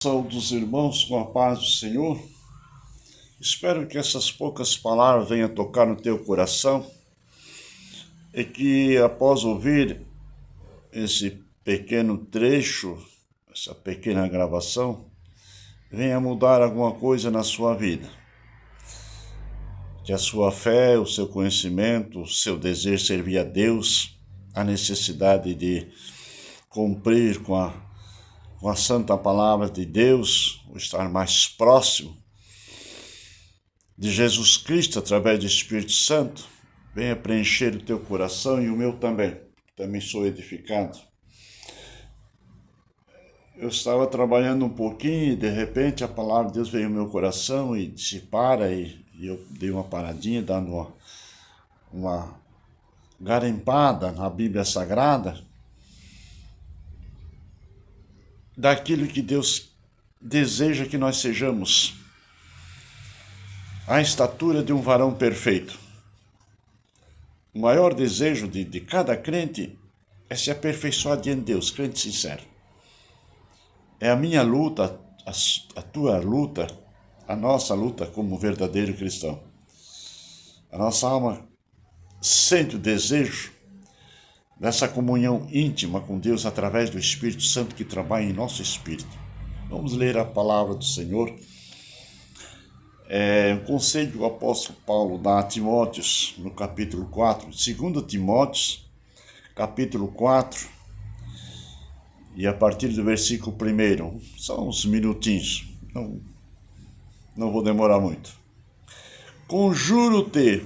Saúde dos irmãos com a paz do Senhor. Espero que essas poucas palavras venham tocar no teu coração e que após ouvir esse pequeno trecho, essa pequena gravação, venha mudar alguma coisa na sua vida. Que a sua fé, o seu conhecimento, o seu desejo de servir a Deus, a necessidade de cumprir com a santa palavra de Deus, ou estar mais próximo de Jesus Cristo através do Espírito Santo, venha preencher o teu coração e o meu também. Também sou edificado. Eu estava trabalhando um pouquinho e de repente a palavra de Deus veio no meu coração e disse para, e eu dei uma paradinha, dando uma garimpada na Bíblia Sagrada, daquilo que Deus deseja que nós sejamos, a estatura de um varão perfeito. O maior desejo de cada crente é se aperfeiçoar diante de Deus, crente sincero. É a minha luta, a tua luta, a nossa luta como verdadeiro cristão. A nossa alma sente o desejo dessa comunhão íntima com Deus através do Espírito Santo que trabalha em nosso espírito. Vamos ler a palavra do Senhor. Um conselho do apóstolo Paulo dá a Timóteos, no capítulo 4, 2 Timóteos, capítulo 4, e a partir do versículo 1, são uns minutinhos, não vou demorar muito. Conjuro-te,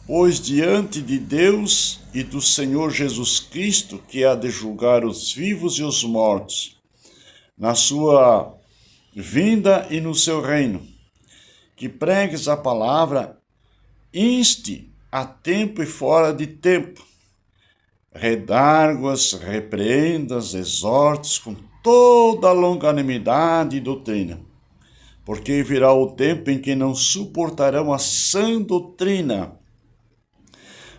pois diante de Deus e do Senhor Jesus Cristo, que há de julgar os vivos e os mortos, na sua vinda e no seu reino, que pregues a palavra, inste a tempo e fora de tempo, redarguas, repreendas, exortes com toda a longanimidade e doutrina, porque virá o tempo em que não suportarão a sã doutrina,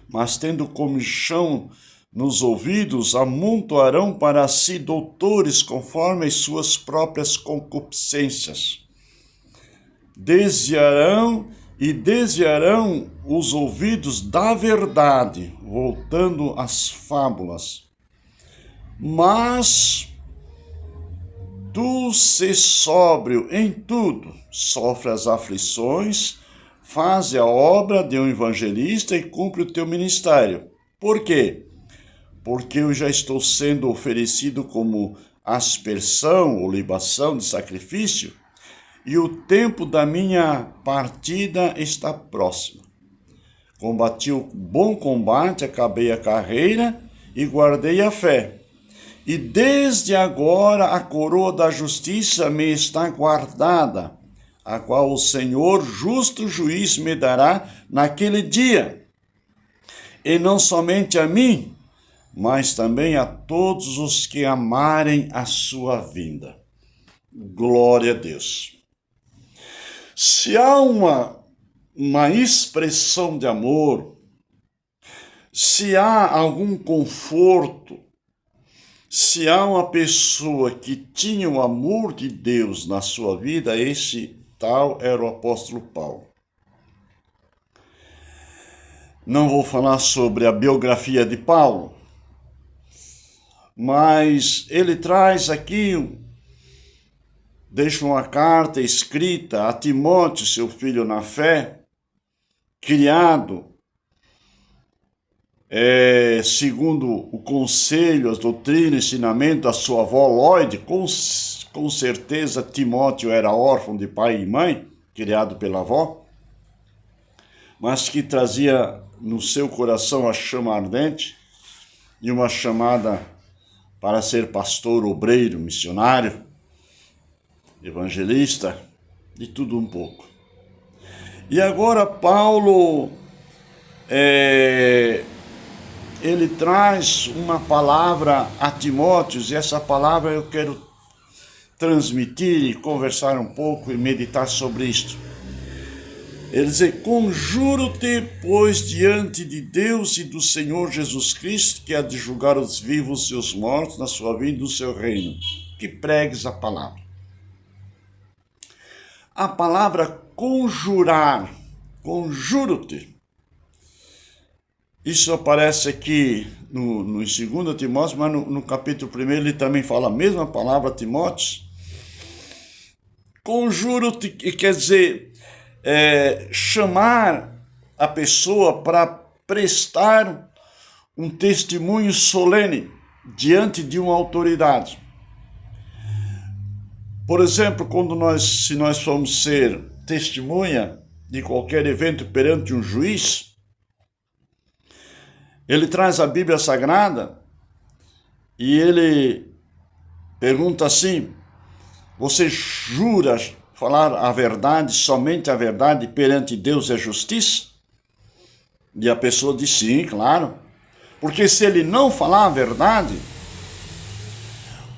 mas tendo comichão nos ouvidos, amontoarão para si doutores conforme as suas próprias concupiscências. Desviarão os ouvidos da verdade, voltando às fábulas. Mas tu se sóbrio em tudo, sofre as aflições, faze a obra de um evangelista e cumpre o teu ministério. Por quê? Porque eu já estou sendo oferecido como aspersão ou libação de sacrifício, e o tempo da minha partida está próximo. Combati o bom combate, acabei a carreira e guardei a fé. E desde agora a coroa da justiça me está guardada, a qual o Senhor, justo juiz, me dará naquele dia. E não somente a mim, mas também a todos os que amarem a sua vinda. Glória a Deus. Se há uma expressão de amor, se há algum conforto, se há uma pessoa que tinha o amor de Deus na sua vida, esse tal era o apóstolo Paulo. Não vou falar sobre a biografia de Paulo, mas ele traz aqui, deixa uma carta escrita a Timóteo, seu filho na fé, criado segundo o conselho, as doutrinas, ensinamento da sua avó Lloyd. Com certeza Timóteo era órfão de pai e mãe, criado pela avó, mas que trazia no seu coração a chama ardente e uma chamada para ser pastor, obreiro, missionário, evangelista, de tudo um pouco. E agora Paulo, ele traz uma palavra a Timóteo, e essa palavra eu quero transmitir e conversar um pouco e meditar sobre isto. Ele diz: conjuro-te, pois, diante de Deus e do Senhor Jesus Cristo, que há de julgar os vivos e os mortos na sua vinda e no seu reino, que pregues a palavra. a palavra conjurar, conjuro-te. Isso aparece aqui no 2 Timóteo, mas no capítulo 1 ele também fala a mesma palavra, Timóteo. Conjuro-te, quer dizer, chamar a pessoa para prestar um testemunho solene diante de uma autoridade. Por exemplo, se nós formos ser testemunha de qualquer evento perante um juiz, ele traz a Bíblia Sagrada e ele pergunta assim: você jura falar a verdade, somente a verdade perante Deus e a justiça? E a pessoa diz sim, claro. Porque se ele não falar a verdade,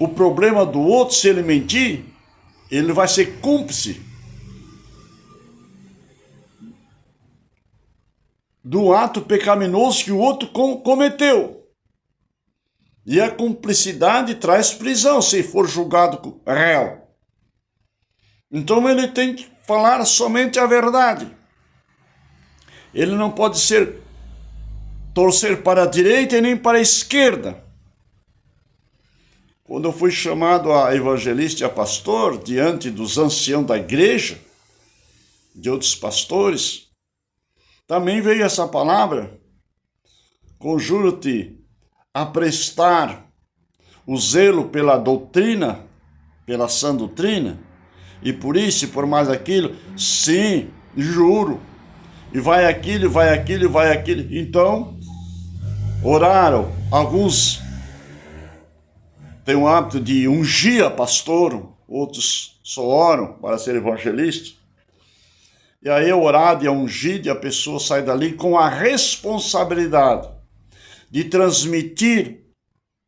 o problema do outro, se ele mentir, ele vai ser cúmplice do ato pecaminoso que o outro cometeu. E a cumplicidade traz prisão, se for julgado réu. Então ele tem que falar somente a verdade. Ele não pode torcer para a direita e nem para a esquerda. Quando eu fui chamado a evangelista e a pastor, diante dos anciãos da igreja, de outros pastores, também veio essa palavra: conjuro-te a prestar o zelo pela doutrina, pela sã doutrina, e por isso, e por mais aquilo, sim, juro. E vai aquilo, vai aquilo, vai aquilo. Então, oraram. Alguns têm o hábito de ungir a pastor, outros só oram para ser evangelista. E aí é orado e é ungido e a pessoa sai dali com a responsabilidade de transmitir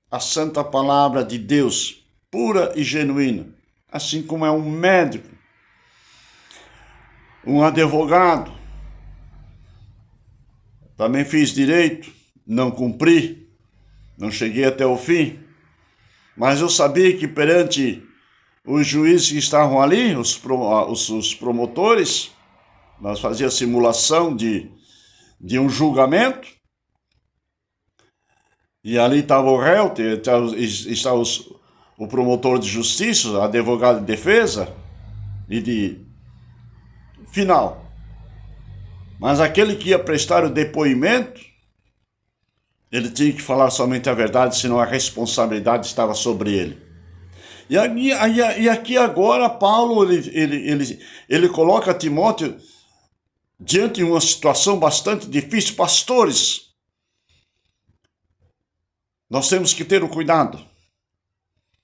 a santa palavra de Deus, pura e genuína. Assim como é um médico, um advogado. Também fiz direito, não cumpri, não cheguei até o fim. Mas eu sabia que perante os juízes que estavam ali, os promotores, nós fazíamos simulação de um julgamento, e ali estava o réu, estava o promotor de justiça, advogado de defesa e de final. Mas aquele que ia prestar o depoimento, ele tinha que falar somente a verdade, senão a responsabilidade estava sobre ele. E aqui agora Paulo ele coloca Timóteo diante de uma situação bastante difícil. Pastores, nós temos que ter o cuidado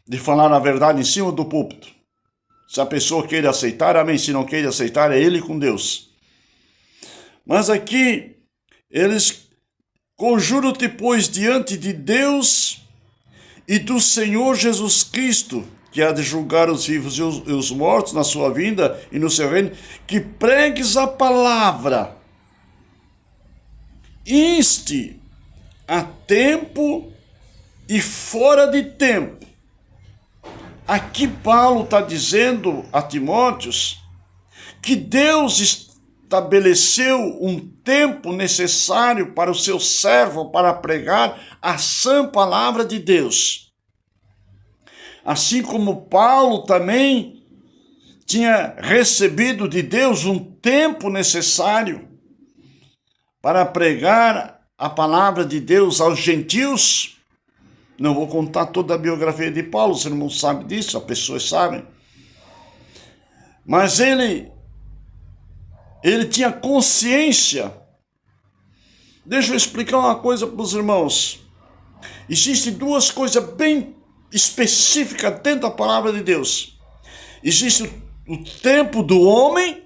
de falar a verdade em cima do púlpito. Se a pessoa queira aceitar, amém. Se não queira aceitar, é ele com Deus. Mas aqui, eles conjuram-te, pois, diante de Deus e do Senhor Jesus Cristo, que há de julgar os vivos e os mortos na sua vinda e no seu reino, que pregues a palavra, inste a tempo e fora de tempo. Aqui Paulo está dizendo a Timóteo que Deus estabeleceu um tempo necessário para o seu servo para pregar a sã palavra de Deus. Assim como Paulo também tinha recebido de Deus um tempo necessário para pregar a palavra de Deus aos gentios. Não vou contar toda a biografia de Paulo, os irmãos sabem disso, as pessoas sabem. Mas ele tinha consciência. Deixa eu explicar uma coisa para os irmãos. Existem duas coisas bem específicas dentro da palavra de Deus. Existe o tempo do homem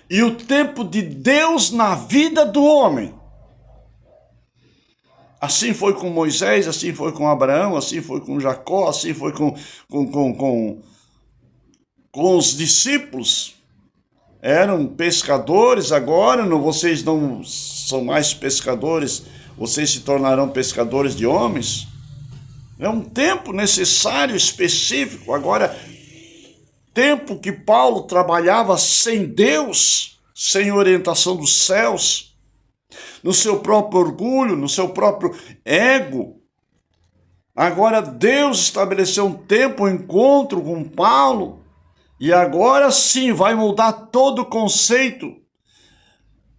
e o tempo de Deus na vida do homem. Assim foi com Moisés, assim foi com Abraão, assim foi com Jacó, assim foi com os discípulos. Eram pescadores, agora vocês não são mais pescadores, vocês se tornarão pescadores de homens. É um tempo necessário, específico. Agora, tempo que Paulo trabalhava sem Deus, sem orientação dos céus, no seu próprio orgulho, no seu próprio ego. Agora Deus estabeleceu um tempo, um encontro com Paulo, e agora sim vai mudar todo o conceito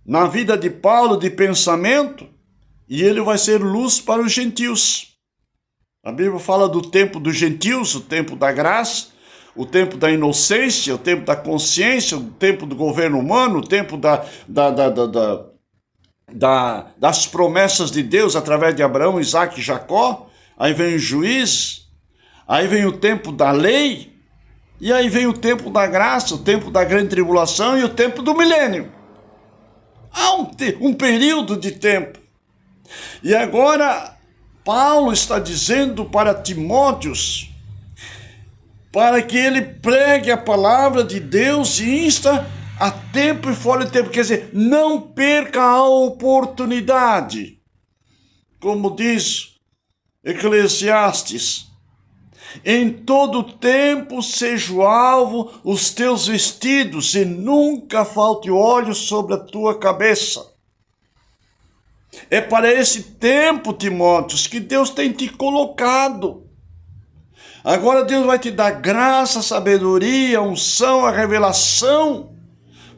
na vida de Paulo de pensamento, e ele vai ser luz para os gentios. A Bíblia fala do tempo dos gentios, o tempo da graça, o tempo da inocência, o tempo da consciência, o tempo do governo humano, o tempo das promessas de Deus através de Abraão, Isaac e Jacó. Aí vem o juiz, aí vem o tempo da lei, e aí vem o tempo da graça, o tempo da grande tribulação e o tempo do milênio. Há um período de tempo. E agora Paulo está dizendo para Timóteos, para que ele pregue a palavra de Deus e insta a tempo e fora de tempo. Quer dizer, não perca a oportunidade. Como diz Eclesiastes, em todo tempo seja o alvo os teus vestidos e nunca falte óleo sobre a tua cabeça. É para esse tempo, Timóteos, que Deus tem te colocado. Agora Deus vai te dar graça, sabedoria, unção, a revelação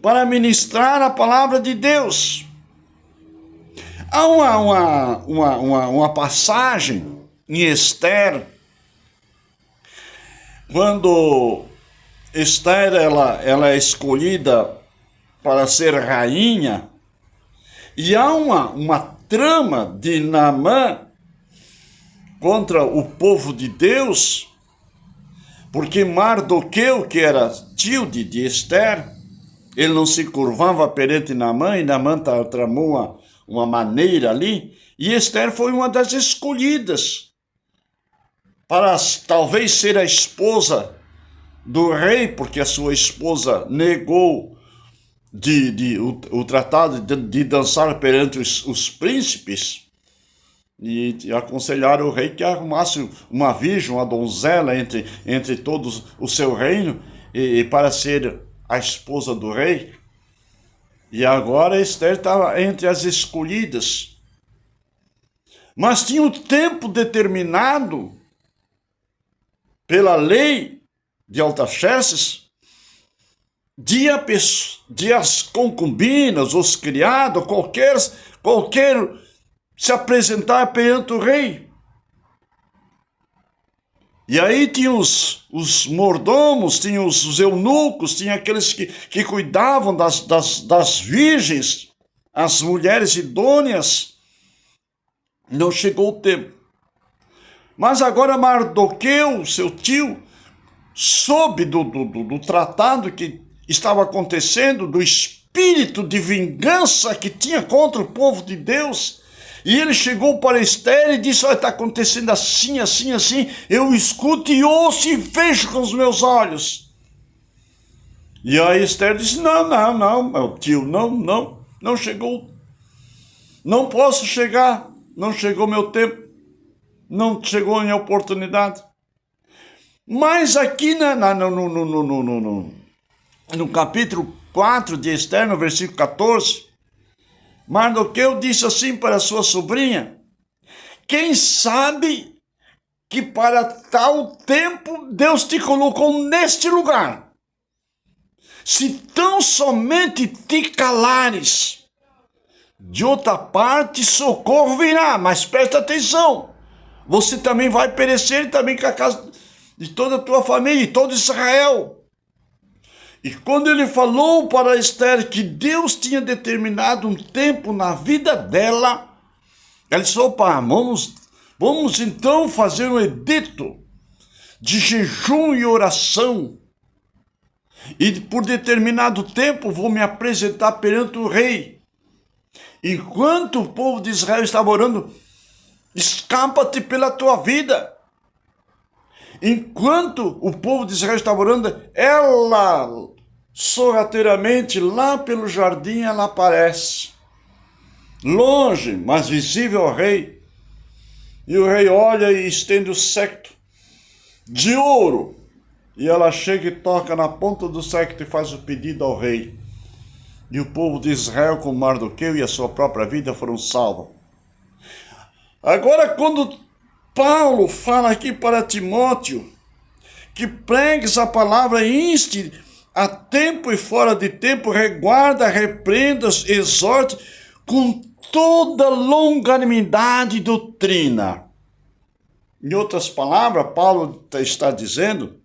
para ministrar a palavra de Deus. Há uma passagem em Esther, quando Esther ela é escolhida para ser rainha, e há uma trama de Naamã contra o povo de Deus, porque Mardoqueu, que era tio de Esther, ele não se curvava perante Naamã, e Naamã tramou uma maneira ali, e Esther foi uma das escolhidas para talvez ser a esposa do rei, porque a sua esposa negou o tratado de dançar perante os príncipes, e aconselharam o rei que arrumasse uma virgem, uma donzela entre todos o seu reino, e para ser a esposa do rei. E agora Esther estava entre as escolhidas. Mas tinha um tempo determinado pela lei de Artaxerxes, de as concubinas, os criados, qualquer se apresentar perante o rei. E aí tinha os mordomos, tinha os eunucos, tinha aqueles que cuidavam das virgens, as mulheres idôneas. Não chegou o tempo. Mas agora Mardoqueu, seu tio, soube do tratado que estava acontecendo, do espírito de vingança que tinha contra o povo de Deus. E ele chegou para Esther e disse: olha, está acontecendo assim, assim, assim. Eu escuto e ouço e vejo com os meus olhos. E aí Esther disse: não, meu tio, não chegou. Não posso chegar, não chegou meu tempo, não chegou a minha oportunidade. Mas aqui no capítulo 4 de Esther, no versículo 14, Mardoqueu disse assim para sua sobrinha: quem sabe que para tal tempo Deus te colocou neste lugar, se tão somente te calares. De outra parte socorro virá, mas presta atenção, você também vai perecer, também com a casa de toda a tua família e todo Israel. E quando ele falou para Esther que Deus tinha determinado um tempo na vida dela, ela disse: opa, vamos então fazer um edito de jejum e oração, e por determinado tempo vou me apresentar perante o rei. Enquanto o povo de Israel estava orando, escapa-te pela tua vida. Enquanto o povo de Israel estava orando, ela sorrateiramente lá pelo jardim ela aparece, longe, mas visível ao rei. E o rei olha e estende o cetro de ouro E ela chega e toca na ponta do séquito e faz o pedido ao rei. E o povo de Israel, com Mardoqueu e a sua própria vida, foram salvos. Agora, quando Paulo fala aqui para Timóteo que pregues a palavra e inste a tempo e fora de tempo, reguarda, repreendas, exorte com toda longanimidade e doutrina. Em outras palavras, Paulo está dizendo: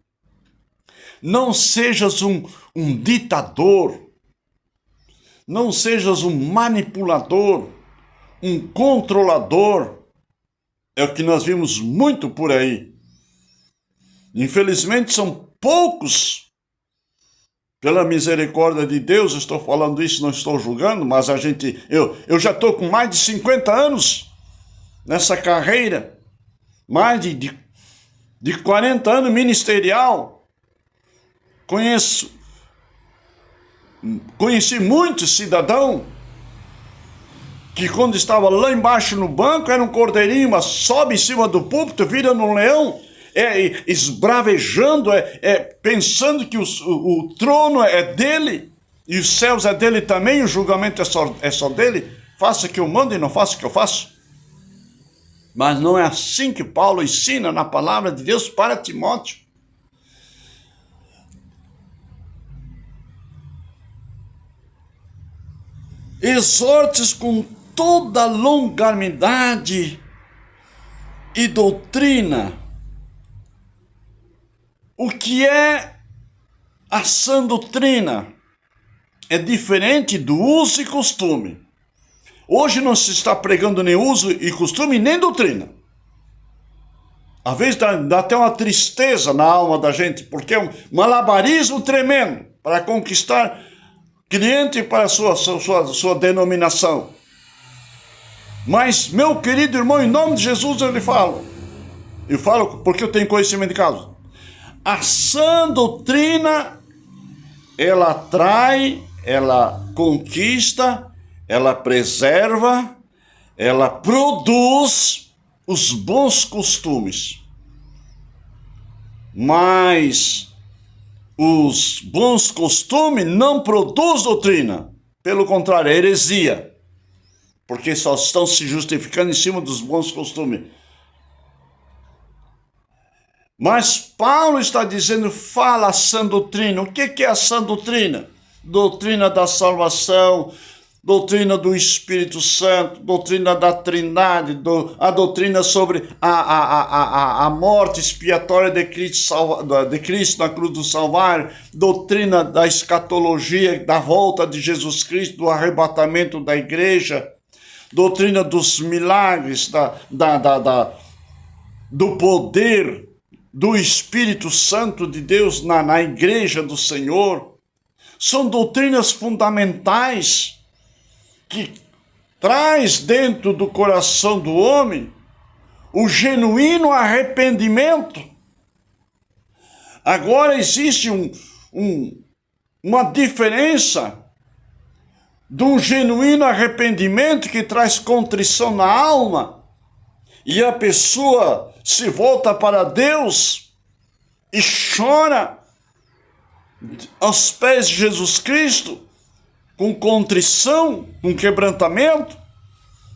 não sejas um ditador, não sejas um manipulador, um controlador. É o que nós vimos muito por aí. Infelizmente são poucos, pela misericórdia de Deus, estou falando isso, não estou julgando, mas eu já estou com mais de 50 anos nessa carreira, mais de 40 anos ministerial. Conheci muitos cidadãos que quando estava lá embaixo no banco era um cordeirinho, mas sobe em cima do púlpito, vira num leão, esbravejando, pensando que o trono é dele, e os céus é dele também, o julgamento é só dele. Faça o que eu mando e não faça o que eu faço. Mas não é assim que Paulo ensina na palavra de Deus para Timóteo. Exortes com toda longanimidade e doutrina. O que é a sã doutrina? É diferente do uso e costume. Hoje não se está pregando nem uso e costume, nem doutrina. Às vezes dá até uma tristeza na alma da gente, porque é um malabarismo tremendo para conquistar cliente para a sua denominação. Mas, meu querido irmão, em nome de Jesus eu lhe falo. Eu falo porque eu tenho conhecimento de causa. A sã doutrina, ela atrai, ela conquista, ela preserva, ela produz os bons costumes. Mas os bons costumes não produzem doutrina. Pelo contrário, é heresia. Porque só estão se justificando em cima dos bons costumes. Mas Paulo está dizendo, fala a sã doutrina. O que é a sã doutrina? Doutrina da salvação, doutrina do Espírito Santo, doutrina da Trindade, a doutrina sobre a morte expiatória de Cristo na cruz do Calvário, doutrina da escatologia, da volta de Jesus Cristo, do arrebatamento da igreja, doutrina dos milagres, do poder do Espírito Santo de Deus na igreja do Senhor. São doutrinas fundamentais que traz dentro do coração do homem o genuíno arrependimento. Agora existe uma diferença de um genuíno arrependimento que traz contrição na alma e a pessoa se volta para Deus e chora aos pés de Jesus Cristo com contrição, com quebrantamento,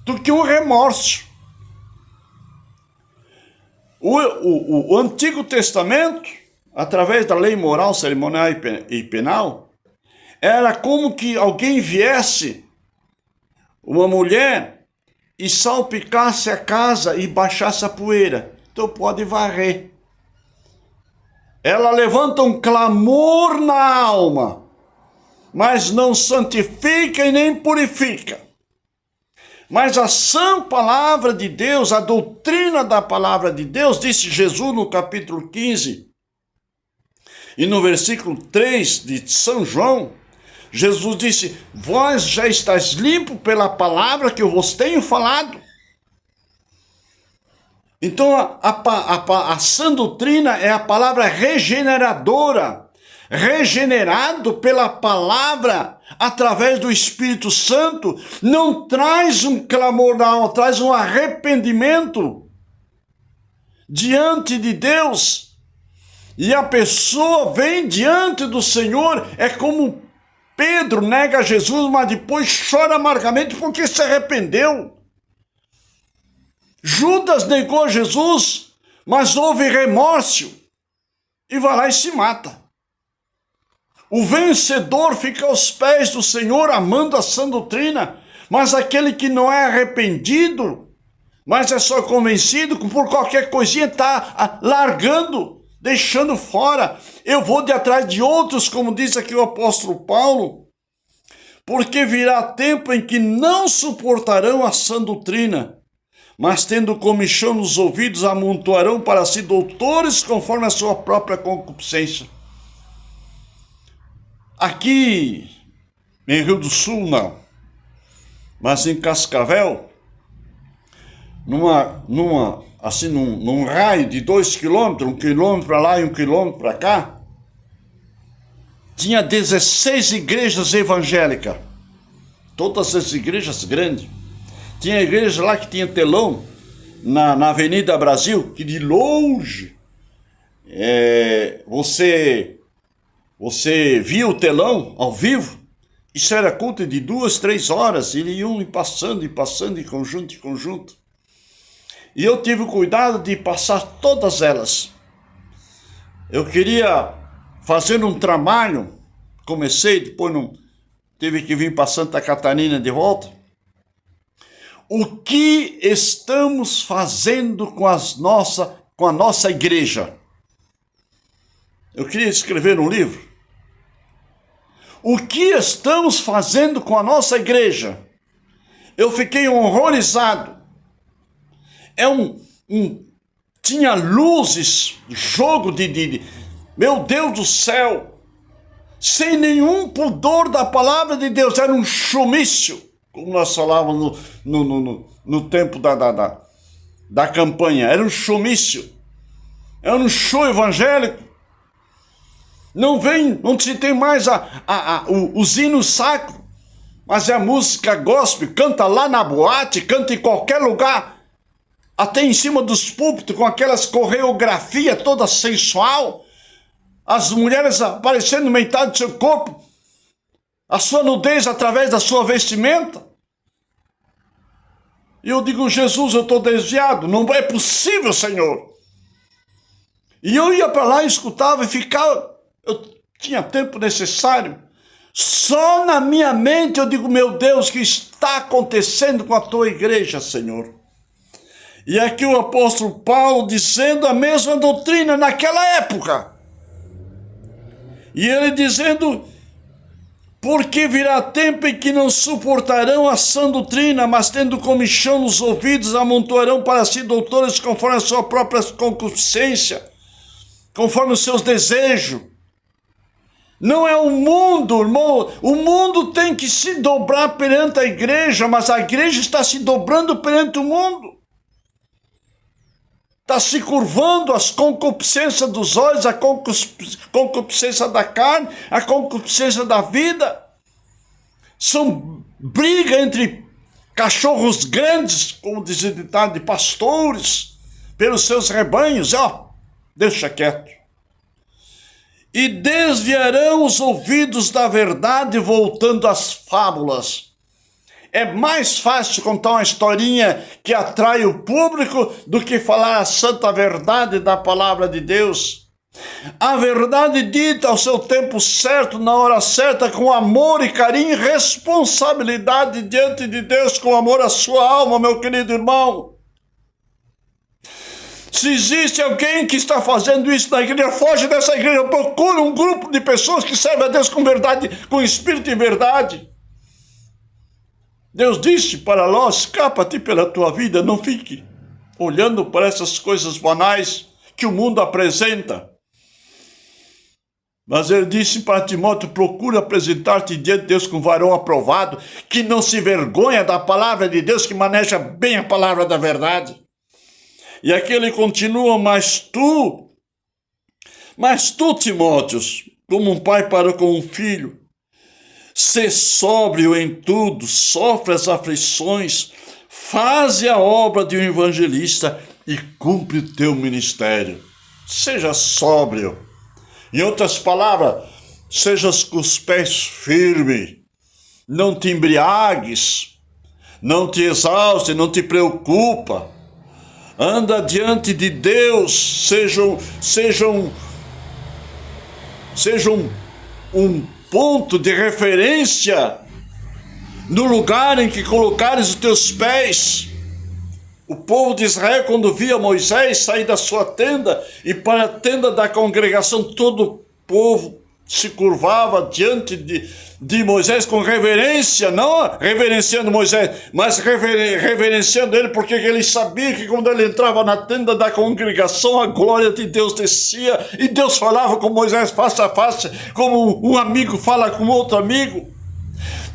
do que um remorso. O Antigo Testamento, através da lei moral, cerimonial e penal, era como que alguém viesse, uma mulher, e salpicasse a casa e baixasse a poeira. Então pode varrer. Ela levanta um clamor na alma, mas não santifica e nem purifica. Mas a sã palavra de Deus, a doutrina da palavra de Deus, disse Jesus no capítulo 15, e no versículo 3 de São João, Jesus disse, vós já estáis limpo pela palavra que eu vos tenho falado. Então a sã doutrina é a palavra regeneradora, regenerado pela palavra, através do Espírito Santo, não traz um clamor na alma, traz um arrependimento diante de Deus. E a pessoa vem diante do Senhor, é como Pedro nega Jesus, mas depois chora amargamente porque se arrependeu. Judas negou Jesus, mas houve remorso e vai lá e se mata. O vencedor fica aos pés do Senhor amando a sã doutrina, mas aquele que não é arrependido, mas é só convencido por qualquer coisinha, está largando, deixando fora. Eu vou de atrás de outros, como diz aqui o apóstolo Paulo, porque virá tempo em que não suportarão a sã doutrina, mas tendo comichão nos ouvidos, amontoarão para si doutores conforme a sua própria concupiscência. Aqui em Rio do Sul não, mas em Cascavel, num raio de 2 quilômetros, 1 quilômetro para lá e 1 quilômetro para cá, tinha 16 igrejas evangélicas, todas as igrejas grandes. Tinha igreja lá que tinha telão na Avenida Brasil, que de longe você via o telão ao vivo. Isso era culto de 2, 3 horas, eles iam passando, em conjunto. E eu tive o cuidado de passar todas elas. Eu queria fazer um trabalho, comecei, depois não tive que vir para Santa Catarina de volta. O que estamos fazendo com a nossa igreja? Eu queria escrever um livro. O que estamos fazendo com a nossa igreja? Eu fiquei horrorizado. Tinha luzes, jogo de meu Deus do céu, sem nenhum pudor da palavra de Deus, era um showmício. Como nós falávamos no tempo da campanha, era um showmício, era um show evangélico. Não se tem mais os hinos sacros, mas é a música gospel, canta lá na boate, canta em qualquer lugar, até em cima dos púlpitos, com aquelas coreografias toda sensual, as mulheres aparecendo metade do seu corpo, a sua nudez através da sua vestimenta. E eu digo, Jesus, eu estou desviado, não é possível, Senhor. E eu ia para lá, escutava e ficava, eu tinha tempo necessário. Só na minha mente eu digo, meu Deus, o que está acontecendo com a tua igreja, Senhor? E aqui o apóstolo Paulo dizendo a mesma doutrina naquela época. E ele dizendo, porque virá tempo em que não suportarão a sã doutrina, mas tendo comichão nos ouvidos, amontoarão para si doutores conforme a sua própria concupiscência, conforme os seus desejos. Não é o mundo, irmão. O mundo tem que se dobrar perante a igreja, mas a igreja está se dobrando perante o mundo. Está se curvando às concupiscências dos olhos, a concupiscência da carne, a concupiscência da vida. São brigas entre cachorros grandes, como diz o ditado, de pastores, pelos seus rebanhos. Deixa quieto. E desviarão os ouvidos da verdade, voltando às fábulas. É mais fácil contar uma historinha que atrai o público do que falar a santa verdade da palavra de Deus. A verdade dita ao seu tempo certo, na hora certa, com amor e carinho e responsabilidade diante de Deus, com amor à sua alma, meu querido irmão. Se existe alguém que está fazendo isso na igreja, foge dessa igreja, procura um grupo de pessoas que servem a Deus com verdade, com espírito e verdade. Deus disse para Ló, escapa-te pela tua vida, não fique olhando para essas coisas banais que o mundo apresenta. Mas ele disse para Timóteo, procura apresentar-te diante de Deus com varão aprovado, que não se vergonha da palavra de Deus, que maneja bem a palavra da verdade. E aqui ele continua, mas tu, Timóteo, como um pai para com um filho, sê sóbrio em tudo, sofre as aflições, faze a obra de um evangelista e cumpre o teu ministério. Seja sóbrio. Em outras palavras, sejas com os pés firmes, não te embriagues, não te exauste, não te preocupa. Anda diante de Deus, sejam um ponto de referência no lugar em que colocares os teus pés. O povo de Israel, quando via Moisés sair da sua tenda e para a tenda da congregação, todo o povo se curvava diante de Moisés com reverência, não reverenciando Moisés, mas reverenciando ele, porque ele sabia que quando ele entrava na tenda da congregação, a glória de Deus descia e Deus falava com Moisés face a face, como um amigo fala com outro amigo.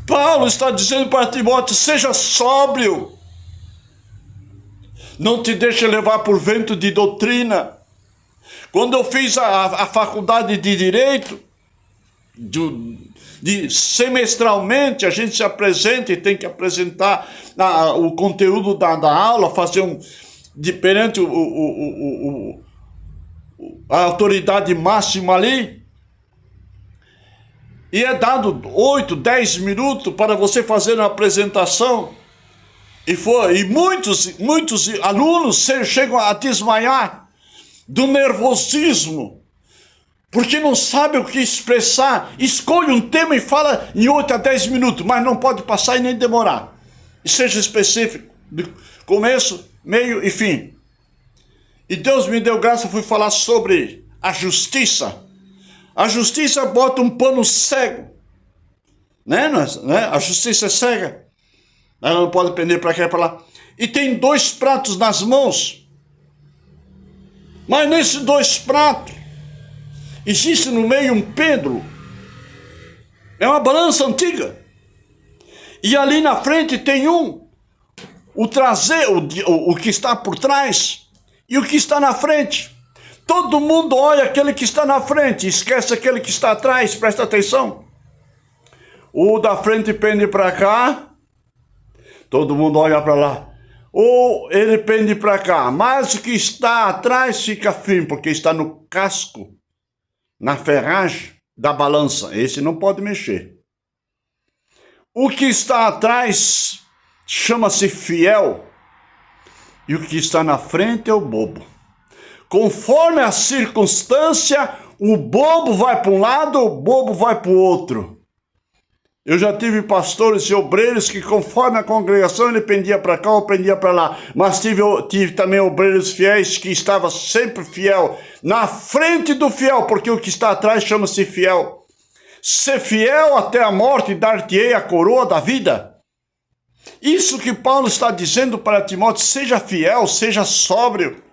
Paulo está dizendo para Timóteo: seja sóbrio, não te deixe levar por vento de doutrina. Quando eu fiz a faculdade de Direito, semestralmente a gente se apresenta e tem que apresentar o conteúdo da aula, fazer perante a autoridade máxima ali, e é dado 8, 10 minutos para você fazer uma apresentação, e muitos alunos chegam a desmaiar do nervosismo, porque não sabe o que expressar. Escolhe um tema e fala em 8 a 10 minutos, mas não pode passar e nem demorar. E seja específico, de começo, meio e fim. E Deus me deu graça, fui falar sobre a justiça. A justiça bota um pano cego, né? A justiça é cega. Ela não pode pender para cá e para lá. E tem 2 pratos nas mãos. Mas nesses 2 pratos, existe no meio um Pedro. É uma balança antiga. E ali na frente tem o traseiro, o que está por trás e o que está na frente. Todo mundo olha aquele que está na frente, esquece aquele que está atrás, presta atenção. O da frente pende para cá, todo mundo olha para lá. Ou ele pende para cá, mas o que está atrás fica firme, porque está no casco, na ferragem da balança. Esse não pode mexer. O que está atrás chama-se fiel, e o que está na frente é o bobo. Conforme a circunstância, o bobo vai para um lado, o bobo vai para o outro. Eu já tive pastores e obreiros que, conforme a congregação, ele pendia para cá ou pendia para lá. Mas tive também obreiros fiéis que estavam sempre fiel, na frente do fiel, porque o que está atrás chama-se fiel. Ser fiel até a morte, dar-te-ei a coroa da vida. Isso que Paulo está dizendo para Timóteo: seja fiel, seja sóbrio.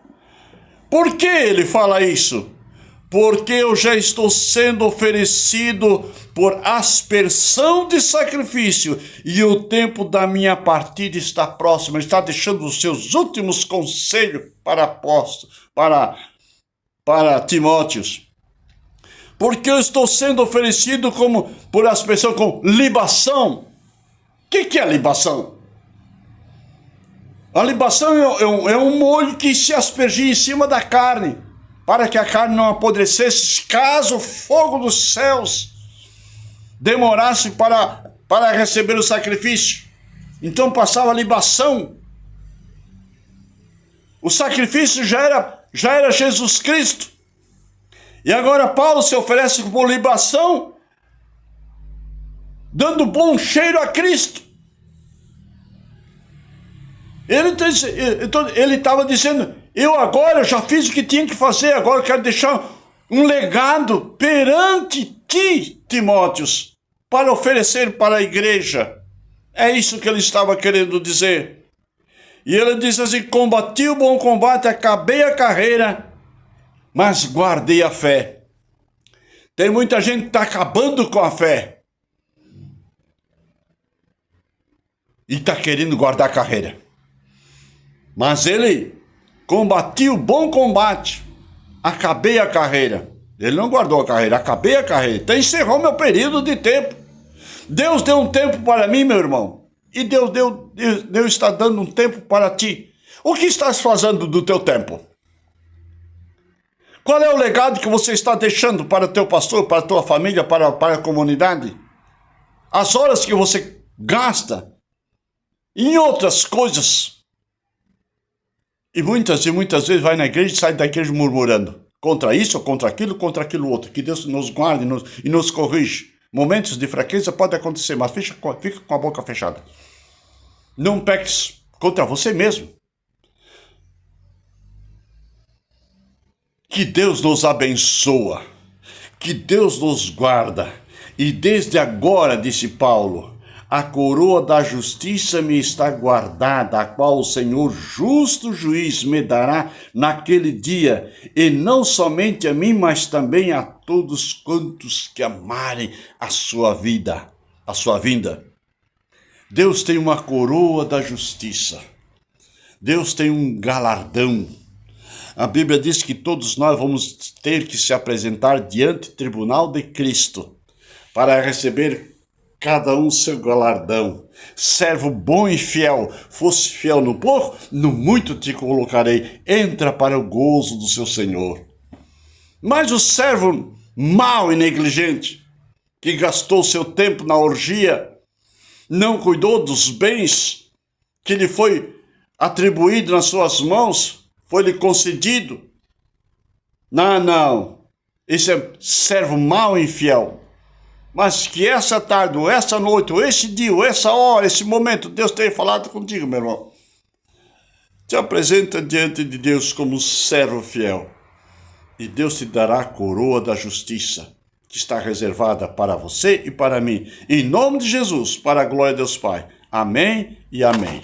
Por que ele fala isso? Porque eu já estou sendo oferecido por aspersão de sacrifício, e o tempo da minha partida está próximo. Ele está deixando os seus últimos conselhos para Timóteos. Porque eu estou sendo oferecido por aspersão com libação. O que é libação? A libação é um molho que se aspergia em cima da carne, para que a carne não apodrecesse, caso o fogo dos céus demorasse para receber o sacrifício. Então passava a libação. O sacrifício já era Jesus Cristo. E agora Paulo se oferece por libação, dando bom cheiro a Cristo. Ele estava dizendo: eu agora já fiz o que tinha que fazer, agora eu quero deixar um legado perante ti, Timóteos, para oferecer para a igreja. É isso que ele estava querendo dizer. E ele diz assim: combati o bom combate, acabei a carreira, mas guardei a fé. Tem muita gente que está acabando com a fé e está querendo guardar a carreira. Mas ele combati o bom combate, acabei a carreira. Ele não guardou a carreira, acabei a carreira. Então encerrou meu período de tempo. Deus deu um tempo para mim, meu irmão, e Deus está dando um tempo para ti. O que estás fazendo do teu tempo? Qual é o legado que você está deixando para o teu pastor, para a tua família, para a comunidade? As horas que você gasta em outras coisas. E muitas vezes vai na igreja e sai da igreja murmurando. Contra isso, contra aquilo outro. Que Deus nos guarde e nos corrija. Momentos de fraqueza podem acontecer, mas fica com a boca fechada. Não peques contra você mesmo. Que Deus nos abençoa. Que Deus nos guarda. E desde agora, disse Paulo, a coroa da justiça me está guardada, a qual o Senhor justo juiz me dará naquele dia, e não somente a mim, mas também a todos quantos que amarem a sua vida, a sua vinda. Deus tem uma coroa da justiça. Deus tem um galardão. A Bíblia diz que todos nós vamos ter que se apresentar diante do tribunal de Cristo para receber cada um seu galardão. Servo bom e fiel, fosse fiel no pouco, no muito te colocarei. Entra para o gozo do seu Senhor. Mas o servo mau e negligente, que gastou seu tempo na orgia, não cuidou dos bens que lhe foi atribuído nas suas mãos, foi-lhe concedido. Não. Esse é servo mau e infiel. Mas que essa tarde, ou essa noite, ou esse dia, ou essa hora, esse momento, Deus tenha falado contigo, meu irmão. Te apresenta diante de Deus como servo fiel. E Deus te dará a coroa da justiça, que está reservada para você e para mim. Em nome de Jesus, para a glória de Deus Pai. Amém e amém.